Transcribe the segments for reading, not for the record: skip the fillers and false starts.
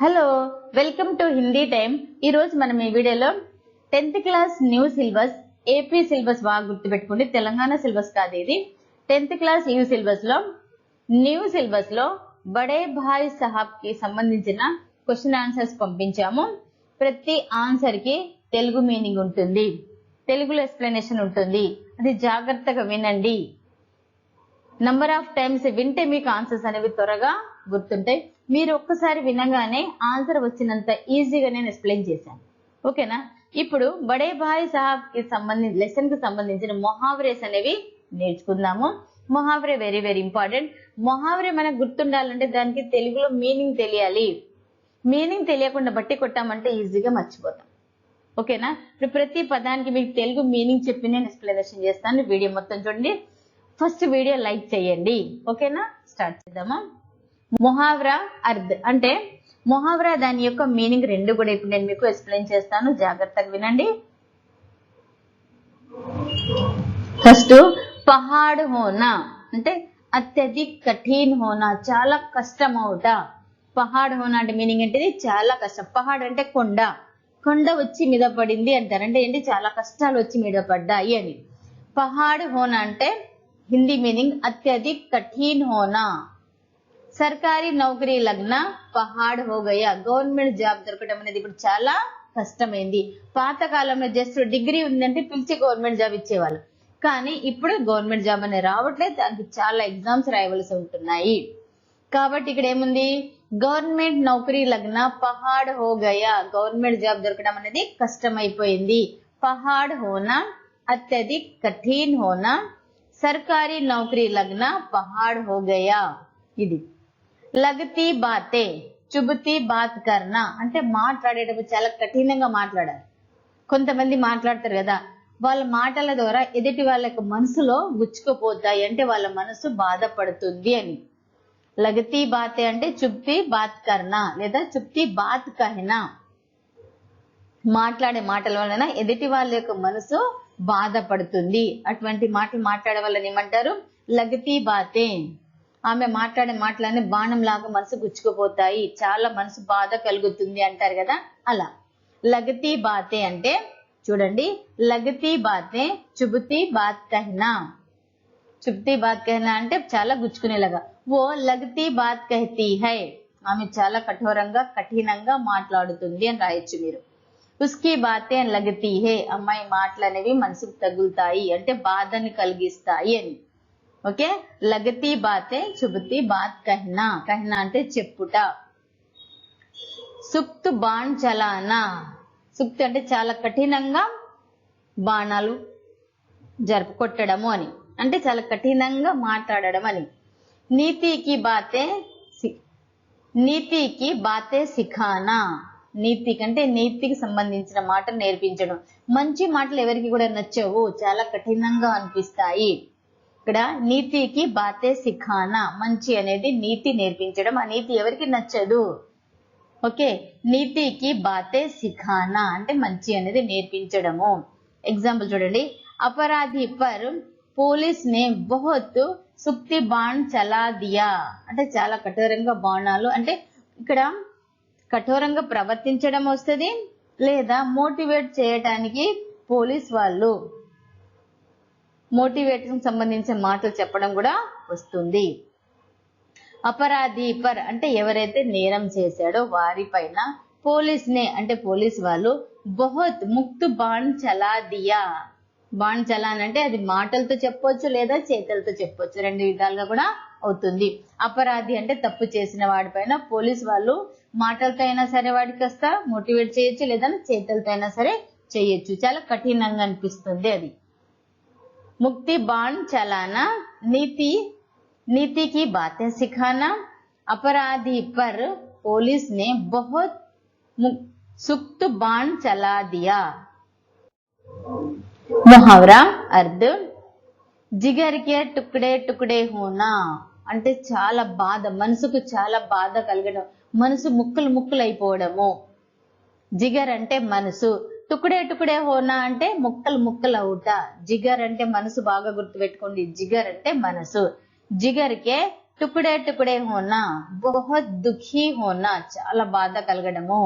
Hello welcome to Hindi time. ఈ రోజు మనం ఈ వీడియోలో 10th class new syllabus AP syllabus బాగా గుర్తుపెట్టుకోండి, తెలంగాణ సిలబస్ కాదు ఇది। 10th క్లాస్ న్యూ సిలబస్ లో బడే భాయ్ సాహబ్ కి సంబంధించిన క్వశ్చన్ ఆన్సర్స్ పంపించాము। ప్రతి ఆన్సర్ కి తెలుగు మీనింగ్ ఉంటుంది, తెలుగులో ఎక్స్ప్లెనేషన్ ఉంటుంది, అది జాగ్రత్తగా వినండి। నంబర్ ఆఫ్ టైమ్స్ వింటే మీకు ఆన్సర్స్ అనేవి త్వరగా గుర్తుంటాయి। మీరు ఒక్కసారి వినగానే ఆన్సర్ వచ్చినంత ఈజీగా నేను ఎక్స్ప్లెయిన్ చేశాను, ఓకేనా। ఇప్పుడు బడే భాయ్ సాహబ్ కి సంబంధించి లెసన్ కి సంబంధించిన మొహావరేస్ అనేవి నేర్చుకుందాము। మొహావరే వెరీ వెరీ ఇంపార్టెంట్। మొహావరే మనకు గుర్తుండాలంటే దానికి తెలుగులో మీనింగ్ తెలియాలి। మీనింగ్ తెలియకుండా బట్టి కొట్టామంటే ఈజీగా మర్చిపోతాం, ఓకేనా। ఇప్పుడు ప్రతి పదానికి మీకు తెలుగు మీనింగ్ చెప్పి నేను ఎక్స్ప్లెనేషన్ చేస్తాను, వీడియో మొత్తం చూడండి। ఫస్ట్ వీడియో లైక్ చేయండి, ఓకేనా। స్టార్ట్ చేద్దామా। మొహావరా అర్ధ్ అంటే మొహావరా దాని యొక్క మీనింగ్ రెండు కూడా ఇప్పుడు నేను మీకు ఎక్స్ప్లెయిన్ చేస్తాను, జాగ్రత్తగా వినండి। ఫస్ట్ పహాడ్ హోనా అంటే అత్యధిక కఠిన్ హోనా, చాలా కష్టం అవుట। పహాడ్ హోనా అంటే మీనింగ్ ఏంటిది, చాలా కష్టం। పహాడ్ అంటే కొండ, కొండ వచ్చి మీద పడింది అంటారు, అంటే ఏంటి చాలా కష్టాలు వచ్చి మీద పడ్డాయి అని। పహాడ్ హోనా అంటే హిందీ మీనింగ్ అత్యధిక కఠిన్ హోనా। సర్కారీ నౌకరీ లగ్న పహాడ్ హో గయా, గవర్నమెంట్ జాబ్ దొరకడం అనేది ఇప్పుడు చాలా కష్టమైంది। పాత కాలంలో జస్ట్ డిగ్రీ ఉందంటే పిలిచి గవర్నమెంట్ జాబ్ ఇచ్చేవాళ్ళు, కానీ ఇప్పుడు గవర్నమెంట్ జాబ్ అనేది రావట్లేదు, దానికి చాలా ఎగ్జామ్స్ రాయవలసి ఉంటున్నాయి। కాబట్టి ఇక్కడ ఏముంది, గవర్నమెంట్ నౌకరీ లగ్న పహాడ్ హో గయా, గవర్నమెంట్ జాబ్ దొరకడం అనేది కష్టమైపోయింది। పహాడ్ హోనా అత్యధిక కఠిన్ హోనా, సర్కారీ నౌకరీ లగ్న పహాడ్ హో గయా। ఇది లగతీ బాతే చుబతీ బాత్ కర్నా అంటే మాట్లాడేటప్పుడు చాలా కఠినంగా మాట్లాడాలి। కొంతమంది మాట్లాడతారు కదా, వాళ్ళ మాటల ద్వారా ఎదుటి వాళ్ళ యొక్క మనసులో గుచ్చుకుపోతాయి, అంటే వాళ్ళ మనసు బాధపడుతుంది అని। లగతీ బాతే అంటే చుబ్తీ బాత్ కర్నా లేదా చుబ్తీ బాత్ కహనా, మాట్లాడే మాటల వలన ఎదుటి వాళ్ళ యొక్క మనసు బాధపడుతుంది, అటువంటి మాటలు మాట్లాడే వాళ్ళని ఏమంటారు, లగతీ బాతే। ఆమె మాట్లాడే మాటలన్నీ బాణం లాగా మనసు గుచ్చుకుపోతాయి, చాలా మనసు బాధ కలుగుతుంది అంటారు కదా, అలా లగతీ బాతే అంటే చూడండి, లగతీ బాతే చుబతీ బాత్ కహనా, చుబ్తీ బాత్ కహనా అంటే చాలా గుచ్చుకునేలాగా। ఓ లగతీ బాత్ కహతీ హై, ఆమె చాలా కఠోరంగా కఠినంగా మాట్లాడుతుంది అని రాయొచ్చు మీరు। ఉస్కీ బాతే లగతీ హై, అమ్మాయి మాటలు అనేవి మనసుకు తగులుతాయి, అంటే బాధని కలిగిస్తాయి అని, ఓకే। లగతీ బాతే చుబతీ బాత్ కహనా, కహనా అంటే చెప్పుట। సుక్త్ బాణ్ చలానా, సుక్త్ అంటే చాలా కఠినంగా బాణాలు కొట్టడము అని, అంటే చాలా కఠినంగా మాట్లాడడం అని। నీతికి బాతే సిఖానా, నీతి కంటే నీతికి సంబంధించిన మాటలు నేర్పించడం। మంచి మాటలు ఎవరికి కూడా నచ్చవు, చాలా కఠినంగా అనిపిస్తాయి। ఇక్కడ నీతికి బాతే సిఖానా, మంచి అనేది నీతి నేర్పించడం, ఆ నీతి ఎవరికి నచ్చదు, ఓకే। నీతికి బాతే సిఖానా అంటే మంచి అనేది నేర్పించడము। ఎగ్జాంపుల్ చూడండి, అపరాధి పర్ పోలీస్ నే బహుత్ సుక్తి బాణ్ చలా దియా, అంటే చాలా కఠోరంగా బాణాలు, అంటే ఇక్కడ కఠోరంగా ప్రవర్తించడం వస్తుంది, లేదా మోటివేట్ చేయడానికి పోలీస్ వాళ్ళు మోటివేషన్ సంబంధించిన మాటలు చెప్పడం కూడా వస్తుంది। అపరాధి పర్ అంటే ఎవరైతే నేరం చేశాడో వారిపైన, పోలీస్ నే అంటే పోలీస్ వాళ్ళు, బహుత్ ముక్త్ బాణ్ చలా దియా, బాణ్ చలాన్ అంటే అది మాటలతో చెప్పొచ్చు లేదా చేతులతో చెప్పొచ్చు, రెండు విధాలుగా కూడా అవుతుంది। అపరాధి అంటే తప్పు చేసిన వాడిపైన పోలీస్ వాళ్ళు మాటలతో అయినా సరే వాడికి కాస్త మోటివేట్ చేయొచ్చు, లేదా చేతులతో అయినా సరే చేయొచ్చు, చాలా కఠినంగా అనిపిస్తుంది అది। ముక్తి బాణ్ చలానా, नीति की बातें सिखाना, अपराधी पर पुलिस ने बहुत सुख्त बाण चला दिया। मुहावरा अर्थ जिगर के टुकड़े टुकड़े होना అంటే చాలా బాధ, మనసుకు చాలా బాధ కలగడం, మనసు ముక్కలు ముక్కలు అయిపోవడము। జిగర్ అంటే మనసు, టుకుడే టుకుడే హోనా అంటే ముక్కలు ముక్కలు అవుట। జిగర్ అంటే మనసు, బాగా గుర్తుపెట్టుకోండి, జిగర్ అంటే మనసు। జిగర్ కే టుకుడే టుకుడే హోనా బహుత్ దుఖీ హోనా చాలా బాధ కలగడము.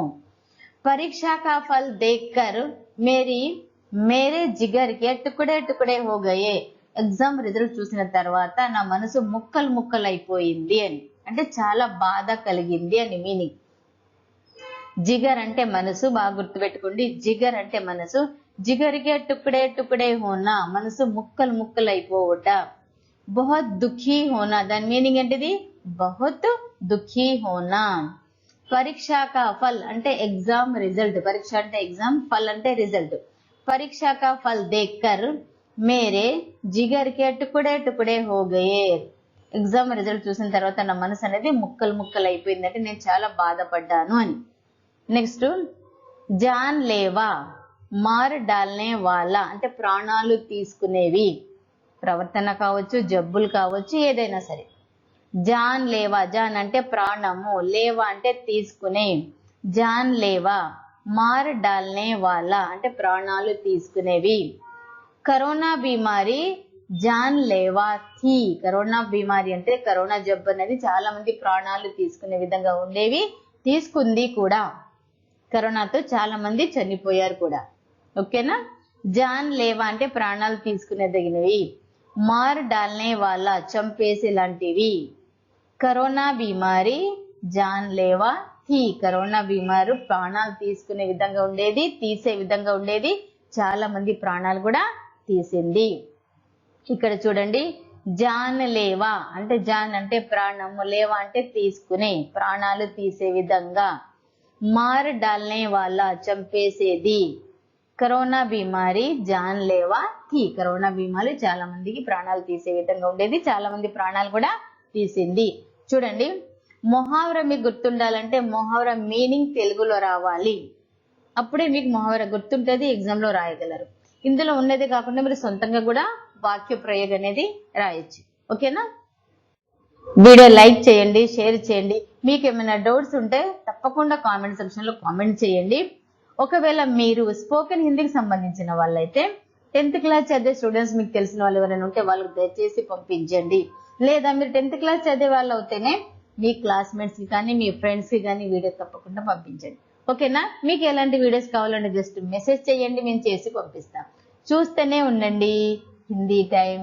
परीक्षा का फल देखकर मेरे जिगर के टुकड़े टुकड़े हो गए. ఎగ్జామ్ రిజల్ట్ చూసిన తర్వాత నా మనసు ముక్కలు ముక్కలు అయిపోయింది అని, అంటే చాలా బాధ కలిగింది అని మీనింగ్. జిగర్ అంటే మనసు, బాగా గుర్తుపెట్టుకోండి. జిగర్ అంటే మనసు. జిగర్కే టుకుడే టుకుడే హోనా మనసు ముక్కలు ముక్కలు అయిపోవట. బహుత్ దుఖీ హోనా దాని మీనింగ్ ఏంటిది? బహుత్ దుఖీ హోనా. పరీక్షా కా ఫల్ అంటే ఎగ్జామ్ రిజల్ట్. పరీక్ష అంటే ఎగ్జామ్, ఫల్ అంటే రిజల్ట్. పరీక్షా కా ఫల్ దేక్కర్ మేరే జిగర్ కే టుకుడే టుకుడే హో గయే. ఎగ్జామ్ రిజల్ట్ చూసిన తర్వాత నా మనసు అనేది ముక్కలు ముక్కలు అయిపోయింది, అంటే నేను చాలా బాధపడ్డాను అని. నెక్స్ట్ జాన్ లేవా మార్ డాల్నే వాలా అంటే ప్రాణాలు తీసుకునేవి. ప్రవర్తన కావచ్చు, జబ్బులు కావచ్చు, ఏదైనా సరే. జాన్ లేవా, జాన్ అంటే ప్రాణము, లేవా అంటే తీసుకునే. జాన్ లేవా మార్ డాల్నే వాలా అంటే ప్రాణాలు తీసుకునేవి. కరోనా బీమారి జాన్ లేవా థీ. కరోనా బీమారి అంటే కరోనా జబ్బు అనేది చాలా మంది ప్రాణాలు తీసుకునే విధంగా ఉండేవి, తీసుకుంది కూడా. కరోనాతో చాలా మంది చనిపోయారు కూడా. ఓకేనా? జాన్ లేవా అంటే ప్రాణాలు తీసుకునేదగినవి. మార్ డాల్నే వాలా చంపేసి లాంటివి. కరోనా బీమారి జాన్ లేవా థీ. కరోనా బీమారు ప్రాణాలు తీసుకునే విధంగా ఉండేది, తీసే విధంగా ఉండేది. చాలా మంది ప్రాణాలు కూడా తీసింది. ఇక్కడ చూడండి, జాన్ లేవా అంటే జాన్ అంటే ప్రాణము, లేవా అంటే తీసుకునే, ప్రాణాలు తీసే విధంగా. మార్ డాల్నే వాలా చంపేసేది. కరోనా బీమారి జాన్ లేవా థీ. కరోనా బీమారి చాలా మందికి ప్రాణాలు తీసే విధంగా ఉండేది, చాలా మంది ప్రాణాలు కూడా తీసింది. చూడండి, మొహావరా మీకు గుర్తుండాలంటే మొహావరా మీనింగ్ తెలుగులో రావాలి, అప్పుడే మీకు మొహావరా గుర్తుంటది, ఎగ్జామ్ లో రాయగలరు. ఇందులో ఉన్నది కాకుండా మీరు సొంతంగా కూడా వాక్య ప్రయోగం అనేది రాయొచ్చు. ఓకేనా? వీడియో లైక్ చేయండి, షేర్ చేయండి. మీకు ఏమైనా డౌట్స్ ఉంటే తప్పకుండా కామెంట్ సెక్షన్ లో కామెంట్ చేయండి. ఒకవేళ మీరు స్పోకెన్ హిందీకి సంబంధించిన వాళ్ళైతే 10th క్లాస్ చదివే స్టూడెంట్స్ మీకు తెలిసిన వాళ్ళు ఎవరైనా ఉంటే వాళ్ళకి దయచేసి పంపించండి. లేదా మీరు 10th క్లాస్ చదివే వాళ్ళు అవుతేనే మీ క్లాస్మేట్స్ కి కానీ మీ ఫ్రెండ్స్ కి కానీ వీడియో తప్పకుండా పంపించండి. ఓకేనా? మీకు ఎలాంటి వీడియోస్ కావాలంటే జస్ట్ మెసేజ్ చేయండి, మేము చేసి పంపిస్తాం. చూస్తూనే ఉండండి హిందీ టైం.